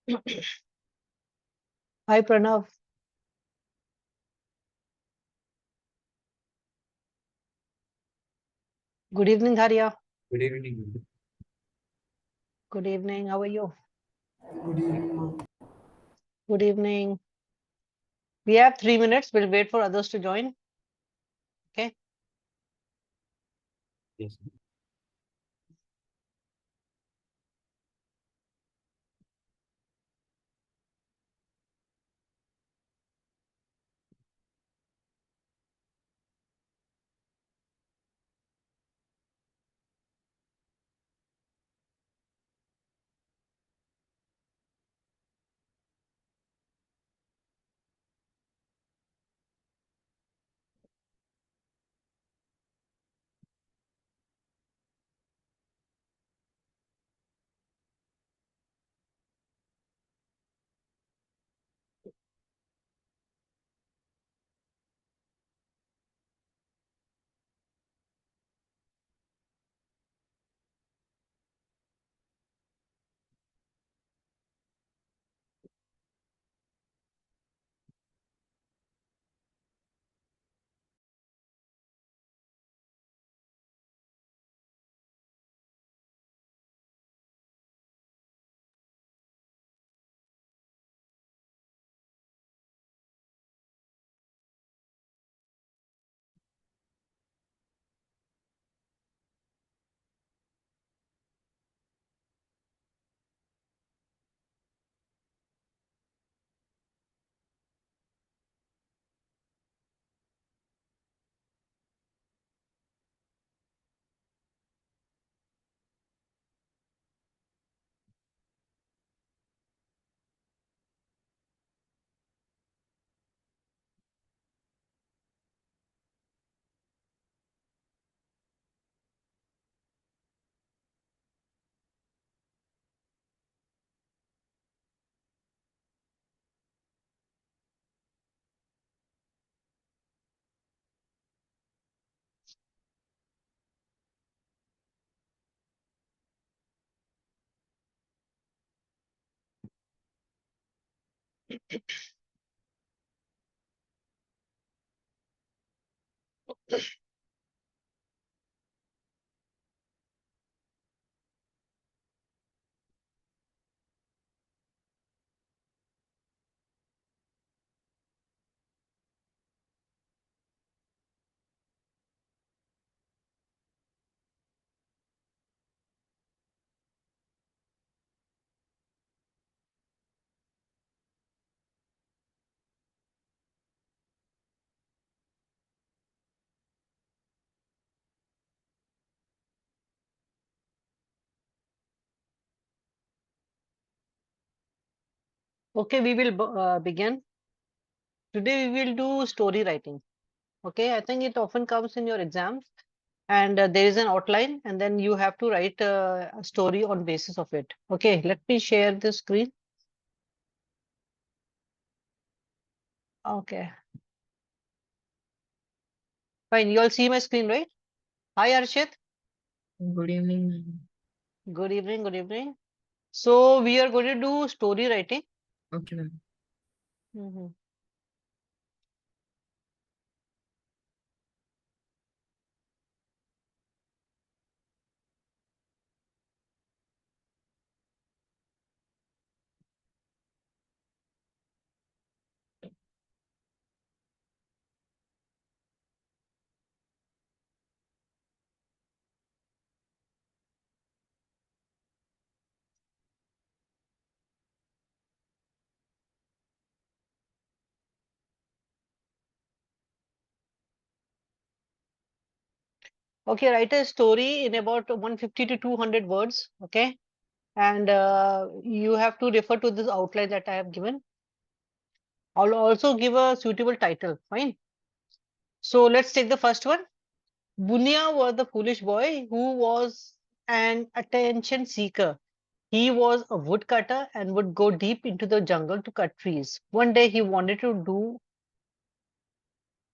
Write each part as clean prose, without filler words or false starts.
Hi, Pranav. Good evening, Dharia. Good evening. Good evening. How are you? Good evening. Good evening. We have 3 minutes. We'll wait for others to join. Okay. Yes. Okay, we will begin. Today we will do story writing. Okay, I think it often comes in your exams, and there is an outline, and then you have to write a story on basis of it. Okay, let me share the screen. Okay, fine. You all see my screen, right? Hi, Arshit. Good evening. Good evening. Good evening. So we are going to do story writing. Okay, ma'am. Mhm. Okay, write a story in about 150 to 200 words. Okay, and you have to refer to this outline that I have given. I'll also give a suitable title. Fine. So let's take the first one. Bunia was the foolish boy who was an attention seeker. He was a woodcutter and would go deep into the jungle to cut trees. One day he wanted to do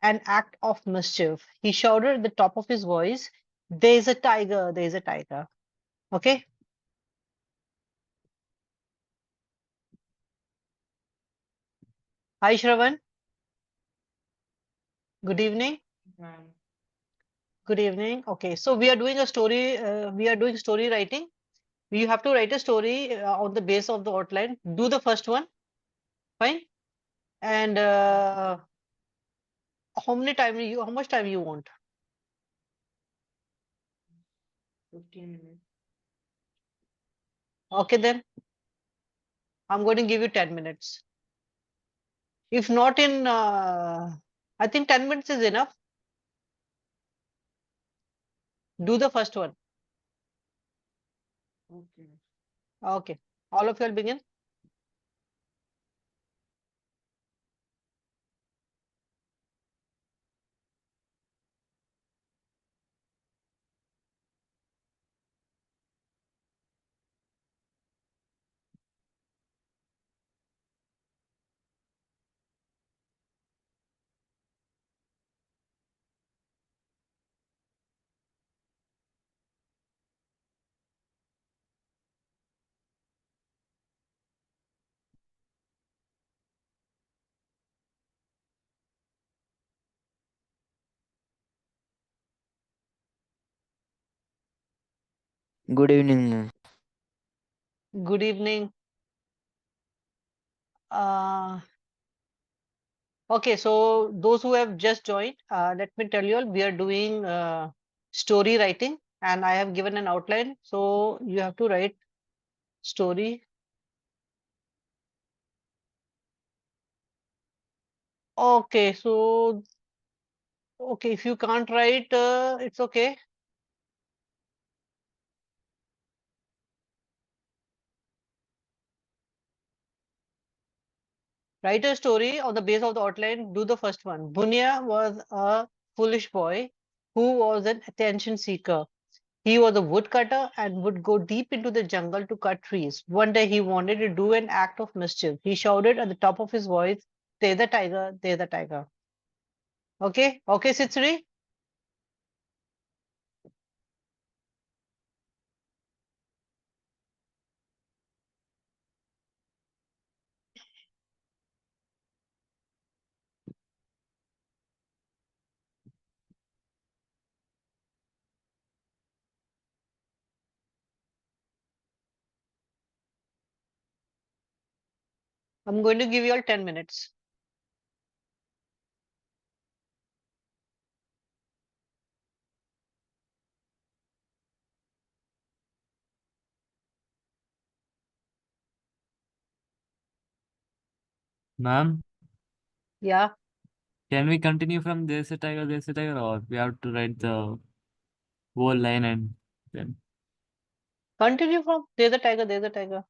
an act of mischief. He shouted at the top of his voice, "There's a tiger, there's a tiger." Okay. Hi, Shravan. Good evening. Ma'am. Good evening. Okay, so we are doing a story. We are doing story writing. You have to write a story on the base of the outline. Do the first one, fine. And how much time you want? 15 minutes. Okay, then I'm going to give you 10 minutes. If not in, I think 10 minutes is enough. Do the first one. Okay. Okay. All of you will begin. Good evening. Good evening. Uh, okay, so those who have just joined, let me tell you all, we are doing story writing and I have given an outline. So you have to write story. Okay, so okay, if you can't write, it's okay. Write a story on the base of the outline. Do the first one. Bunya was a foolish boy who was an attention seeker. He was a woodcutter and would go deep into the jungle to cut trees. One day he wanted to do an act of mischief. He shouted at the top of his voice, "There's the tiger, there's the tiger." Okay, okay, Sitsuri. I'm going to give you all 10 minutes. Ma'am, Yeah, can we continue from there's a tiger, or we have to write the whole line and then continue from there's the tiger, there's the tiger.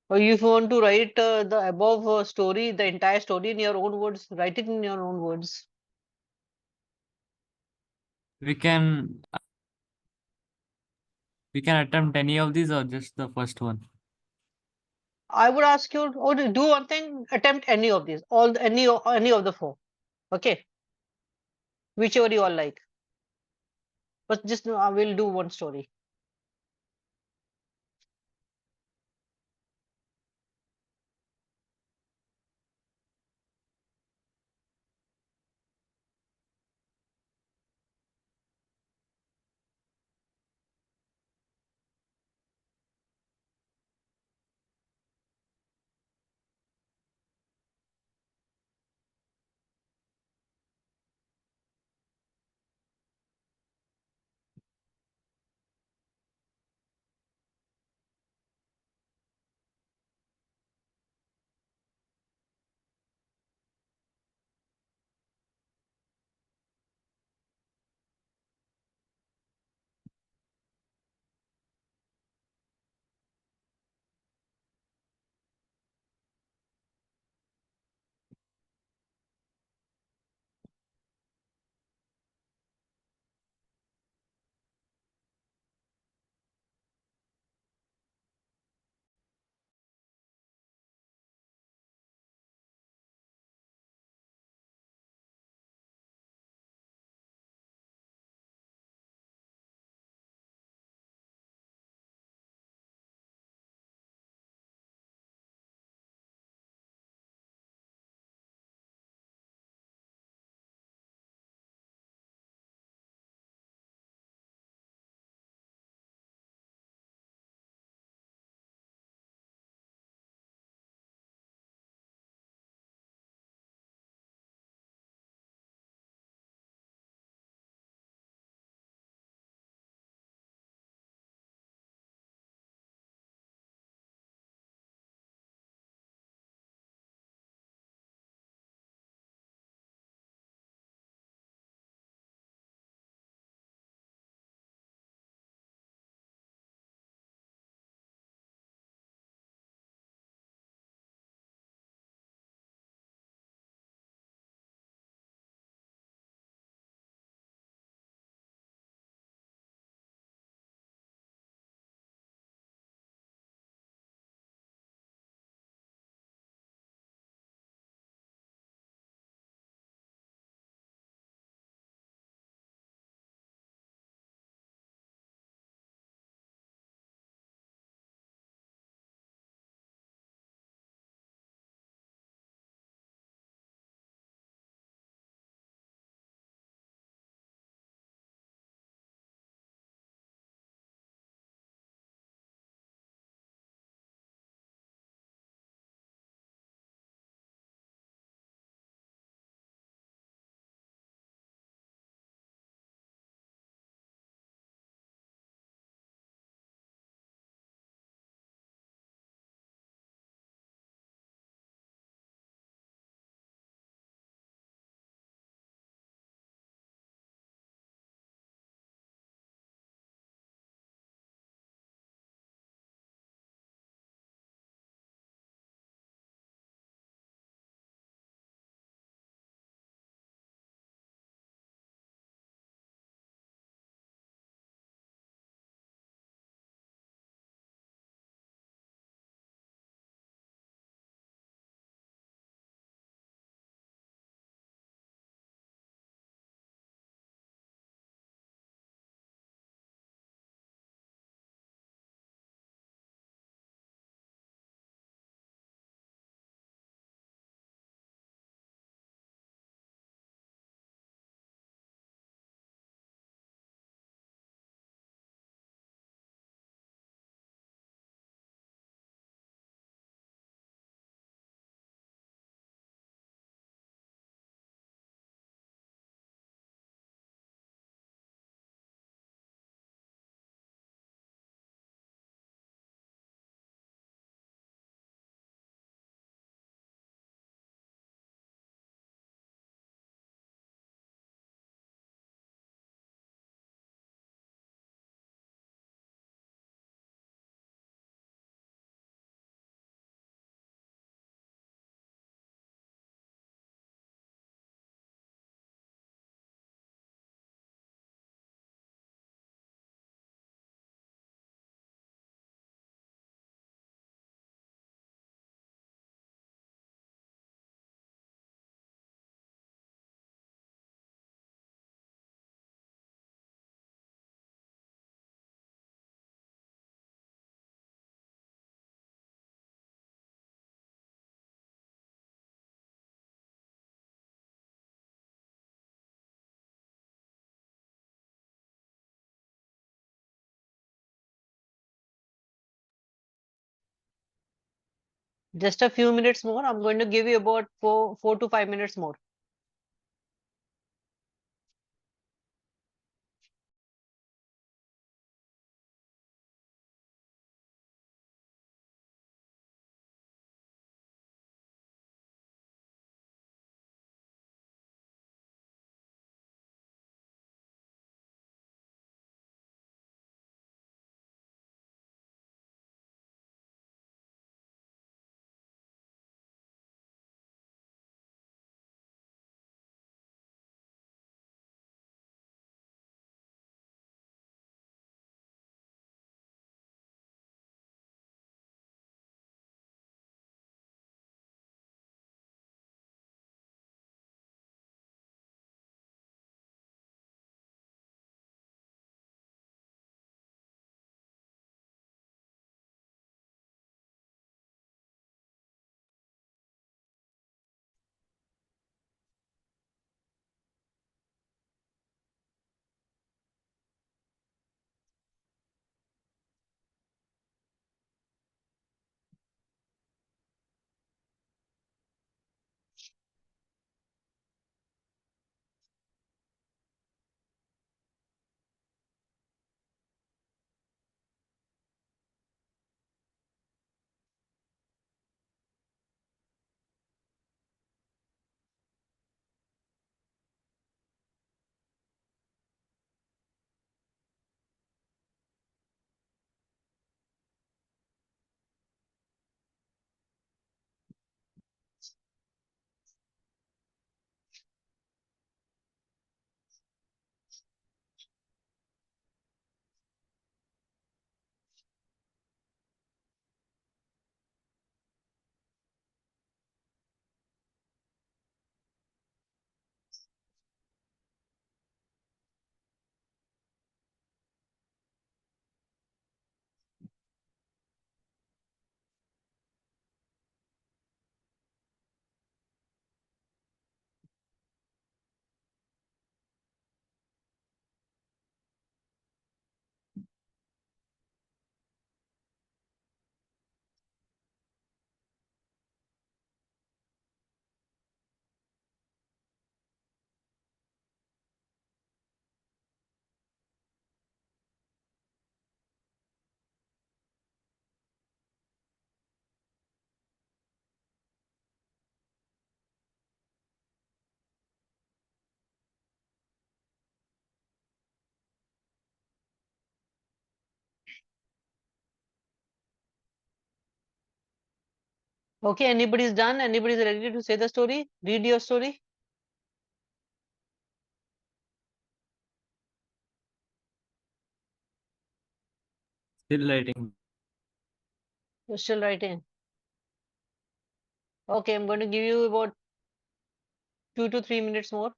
Or if you want to write the above story, the entire story in your own words, write it in your own words. we can we can attempt any of these or just the first one. I would ask you, or do one thing, attempt any of these, any of the four. Okay, whichever you all like. But just I will do one story. Just a few minutes more. I'm going to give you about 4 to 5 minutes more. Okay, anybody's done? Anybody's ready to say the story? Read your story. Still writing. You're still writing. Okay, I'm going to give you about 2 to 3 minutes more.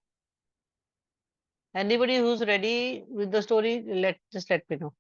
Anybody who's ready with the story, just let me know.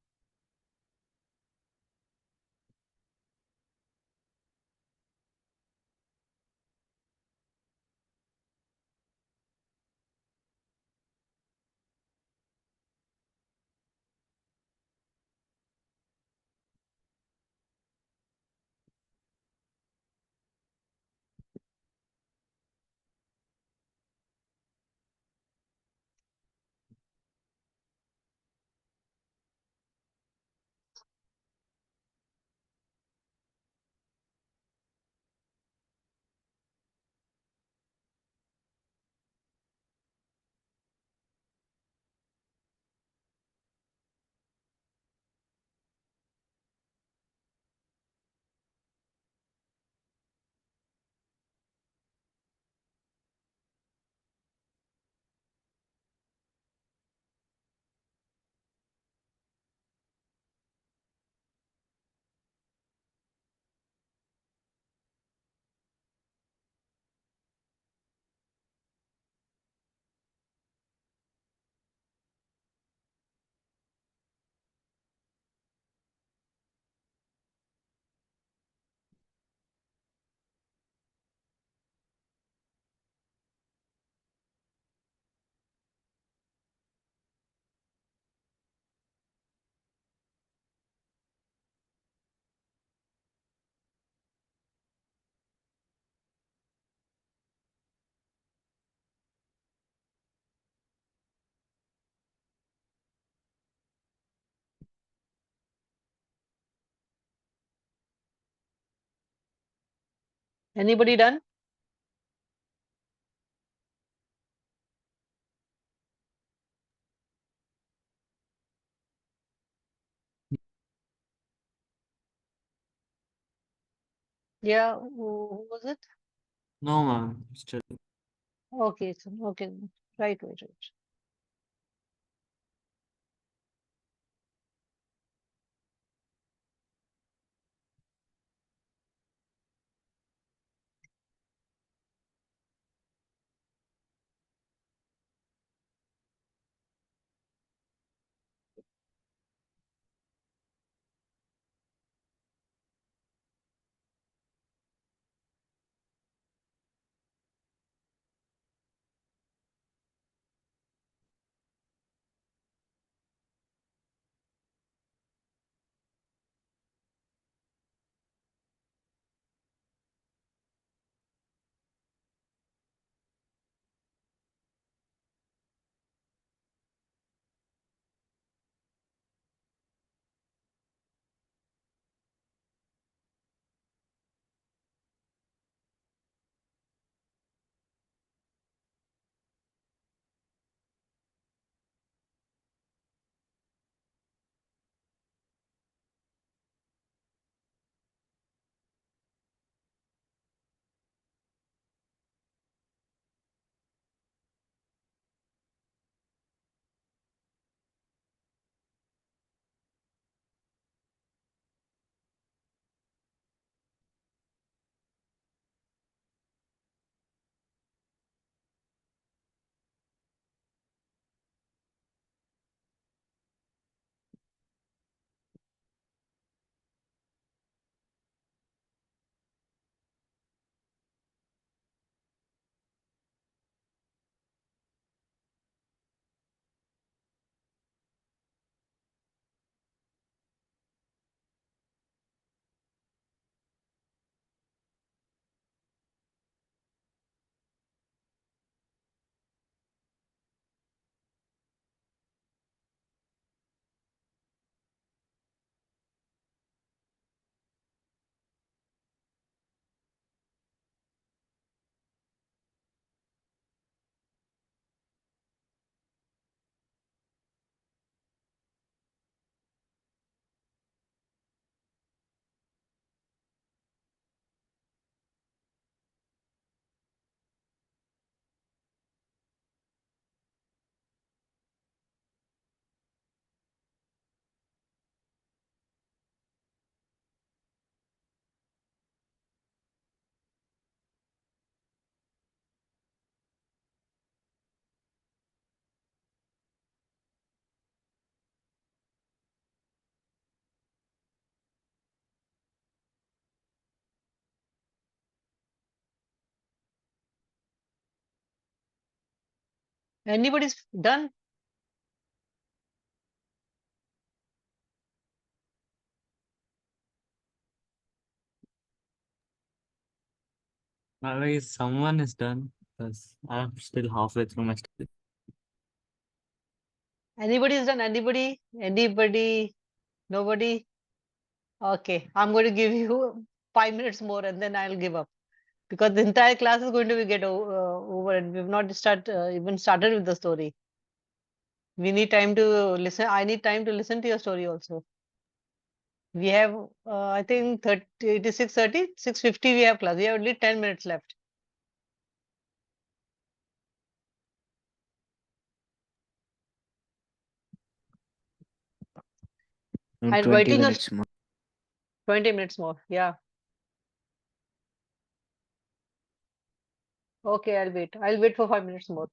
Anybody done? Yeah, who was it? No, ma'am. Still. Okay, so, okay, right. Anybody's done? Like someone is done because I'm still halfway through my study. Anybody's done? Anybody? Nobody? Okay, I'm going to give you 5 minutes more and then I'll give up because the entire class is going to be over and we've not even started with the story. We need time to listen. I need time to listen to your story also. We have, I think, 30, it is 6:30, 6:50 we have class. We have only 10 minutes left. I'm 20 writing a minutes more. 20 minutes more. Yeah. Okay, I'll wait. I'll wait for 5 minutes more.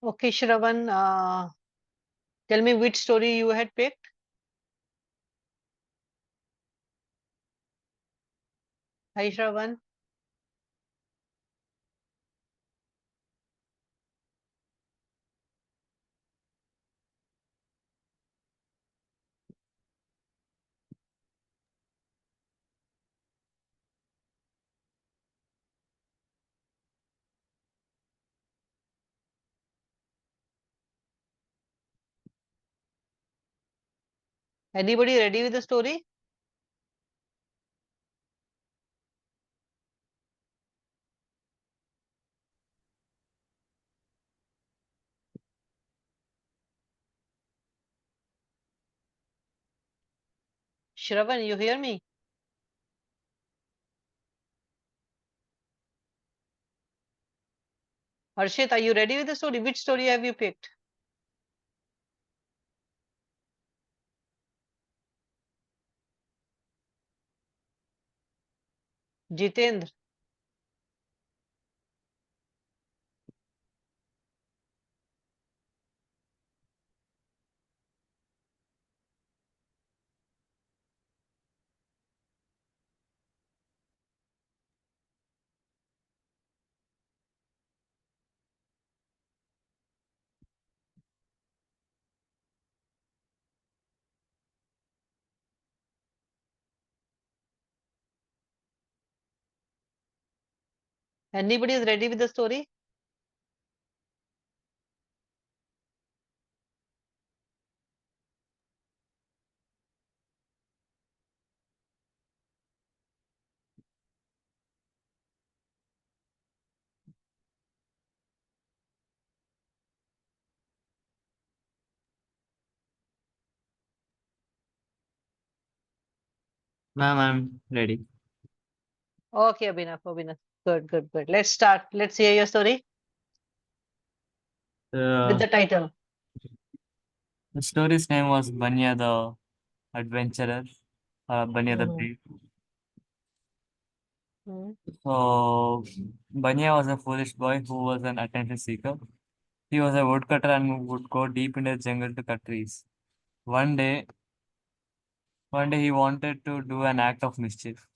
Okay, Shravan, tell me which story you had picked. Hi, Shravan. Anybody ready with the story? Shravan, you hear me? Harshit, are you ready with the story? Which story have you picked? Jitendra. Anybody is ready with the story? Ma'am, I'm ready. Okay, Abhinav. Good, good, good. Let's start. Let's hear your story with Uh, the title. the story's name was Banya the Adventurer, Banya the Mhm. Brave. Mhm. So, Banya was a foolish boy who was an attention seeker. He was a woodcutter and would go deep into the jungle to cut trees. One day, one day he wanted to do an act of mischief.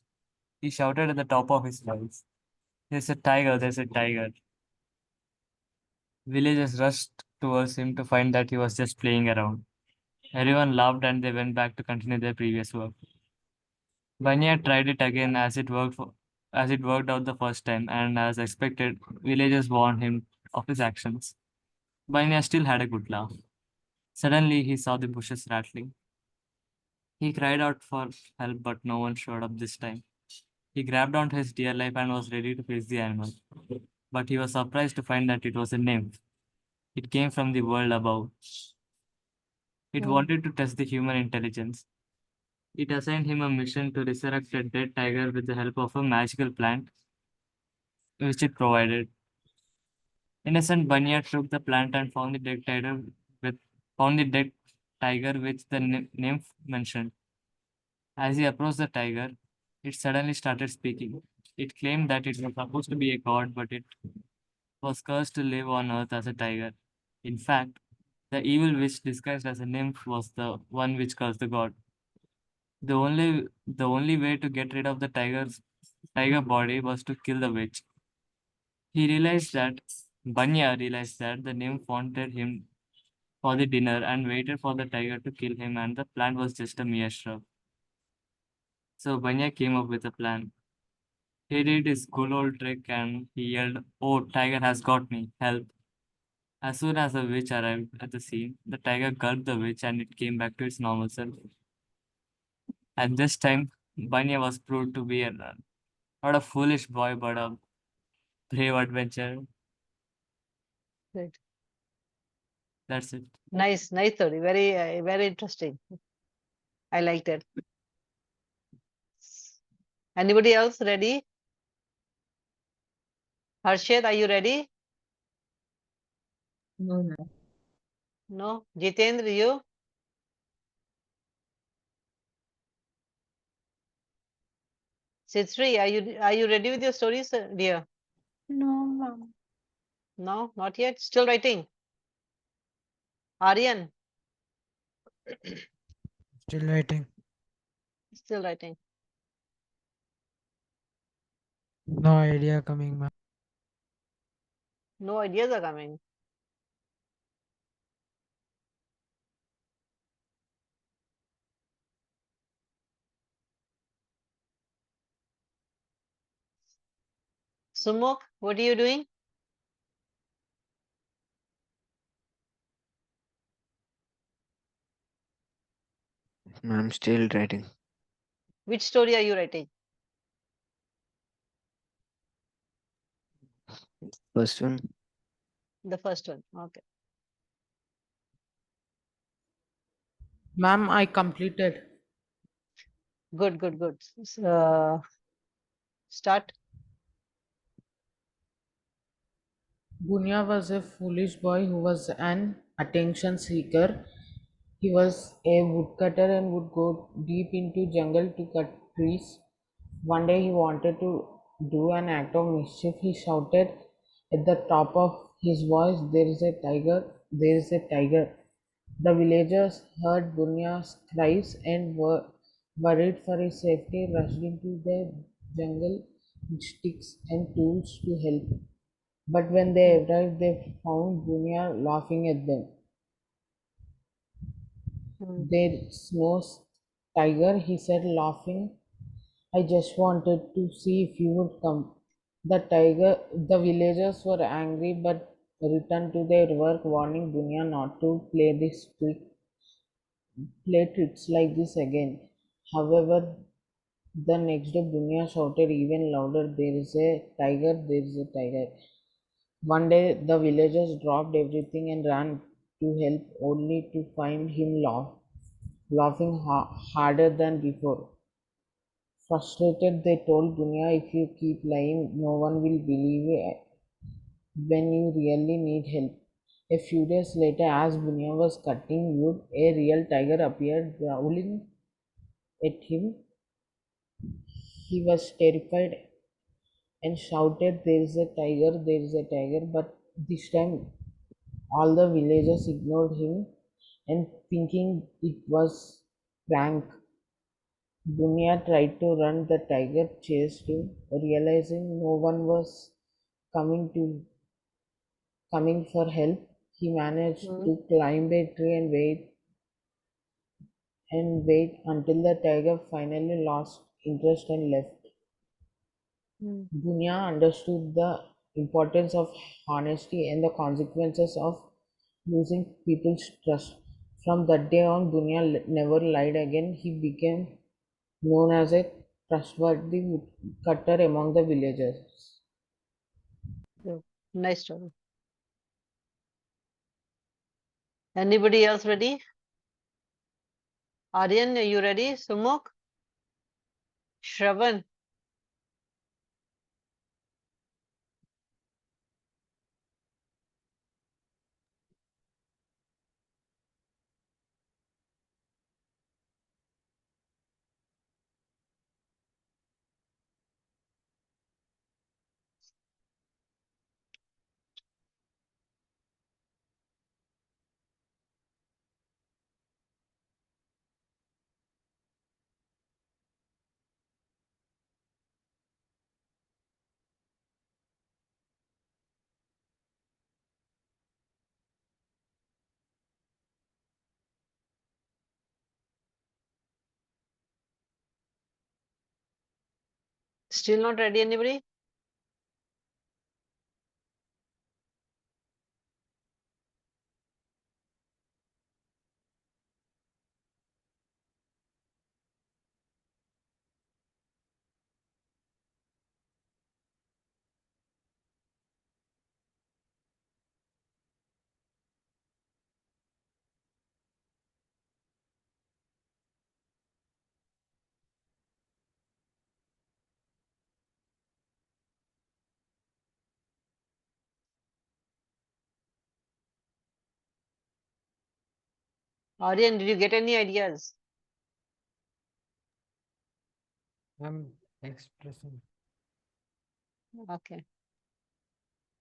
He shouted at the top of his voice, "There's a tiger, there's a tiger." Villagers rushed towards him to find that he was just playing around. Everyone laughed and they went back to continue their previous work. Banya tried it again as it worked out the first time, and as expected, villagers warned him of his actions. Banya still had a good laugh. Suddenly he saw the bushes rattling. He cried out for help, but no one showed up this time. He grabbed onto his dear life and was ready to face the animal. But he was surprised to find that it was a nymph. It came from the world above. It Mm. wanted to test the human intelligence. It assigned him a mission to resurrect a dead tiger with the help of a magical plant, which it provided. Innocent Bunya took the plant and with found the dead tiger which the nymph mentioned. As he approached the tiger, it suddenly started speaking. It claimed that it was supposed to be a god, but it was cursed to live on earth as a tiger. In fact, the evil witch disguised as a nymph was the one which cursed the god. The only way to get rid of the tiger body was to kill the witch. He realized that Banya realized that the nymph wanted him for the dinner and waited for the tiger to kill him, and the plan was just a mere shrub. So Banya came up with a plan. He did his good old trick and he yelled, "Oh, tiger has got me! Help!" As soon as the witch arrived at the scene, the tiger gulped the witch and it came back to its normal self. And this time, Banya was proved to be not a foolish boy but a brave adventurer. Great. That's it. Nice story. Very interesting. I liked it. Anybody else ready? Harshit, are you ready? No, ma'am. No. Jitendra, you? Sitri, are you ready with your stories, dear? No, ma'am. No, not yet. Still writing. Aryan, Still writing. still writing. No idea coming, ma'am. No ideas are coming. Sumuk, what are you doing? I'm still writing. Which story are you writing? First one. The first one. Okay. Ma'am, I completed. Good, good, good. Start. Bunya was a foolish boy who was an attention seeker. He was a woodcutter and would go deep into jungle to cut trees. One day he wanted to do an act of mischief. He shouted at the top of his voice, "There is a tiger! There is a tiger!" The villagers heard Bunya's cries and were worried for his safety, rushed into the jungle with sticks and tools to help. But when they Hmm. arrived, they found Bunya laughing at them. Hmm. "There's no tiger," he said, laughing. "I just wanted to see if you would come." The villagers were angry but returned to their work, warning Bunya not to play tricks like this again. However, the next day Bunya shouted even louder, "There is a tiger, there is a tiger." One day the villagers dropped everything and ran to help, only to find him laughing harder than before. Frustrated, they told Bunya, "If you keep lying, no one will believe you when you really need help." A few days later, as Bunya was cutting wood, a real tiger appeared, growling at him. He was terrified and shouted, "There is a tiger, there is a tiger." But this time all the villagers ignored him and thinking it was prank. Bunya tried to run, the tiger chased him. Realizing no one was coming to coming for help, he managed Hmm. to climb a tree and wait until the tiger finally lost interest and left. Hmm. Bunya understood the importance of honesty and the consequences of losing people's trust. From that day on, Bunya never lied again. He became known as a trustworthy woodcutter among the villagers. Good. Nice story. Anybody else ready? Aryan, are you ready? Sumuk? Shravan? Still not ready, anybody? Aryan, did you get any ideas? I'm expressing. Okay.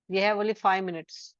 We have only 5 minutes.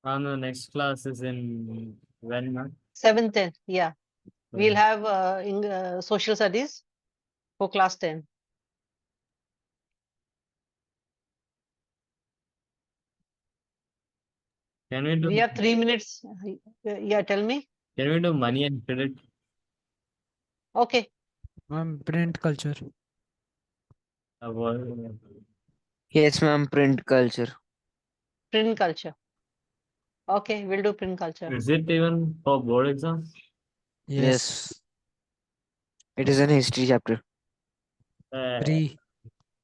And the next class is in when, ma'am? 7th, 10th. Yeah. We'll have social studies for class 10. Can we do? We have 3 minutes. Yeah, tell me. Can we do money and credit? Okay. Ma'am, print culture. About Yes, ma'am. Print culture. Print culture. Okay, we'll do print culture. is it even for board exams? Yes. It is an history chapter. Pre.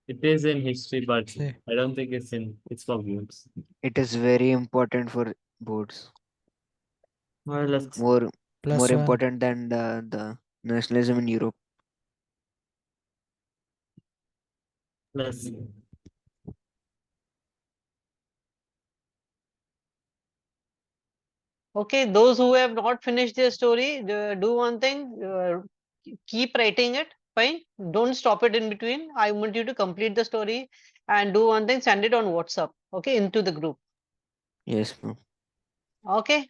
It is in history, but Say. I don't think it's for boards. It is very important for boards. Well, let's More Plus one. important than the nationalism in Europe. see. Okay, those who have not finished their story, do one thing, keep writing it, fine. Don't stop it in between. I want you to complete the story and do one thing, send it on WhatsApp, okay, into the group. Yes, ma'am. Okay.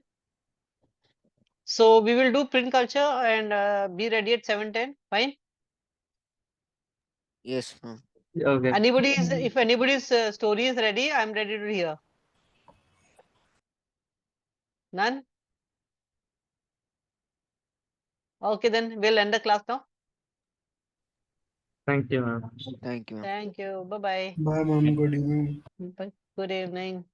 So we will do print culture and be ready at 7:10, fine. Yes, ma'am. Okay. If anybody's story is ready, I'm ready to hear. None? Okay, then we'll end the class now. Thank you, ma'am. Thank you, ma'am. Thank you. Bye-bye. Bye, ma'am. Good evening. Good evening.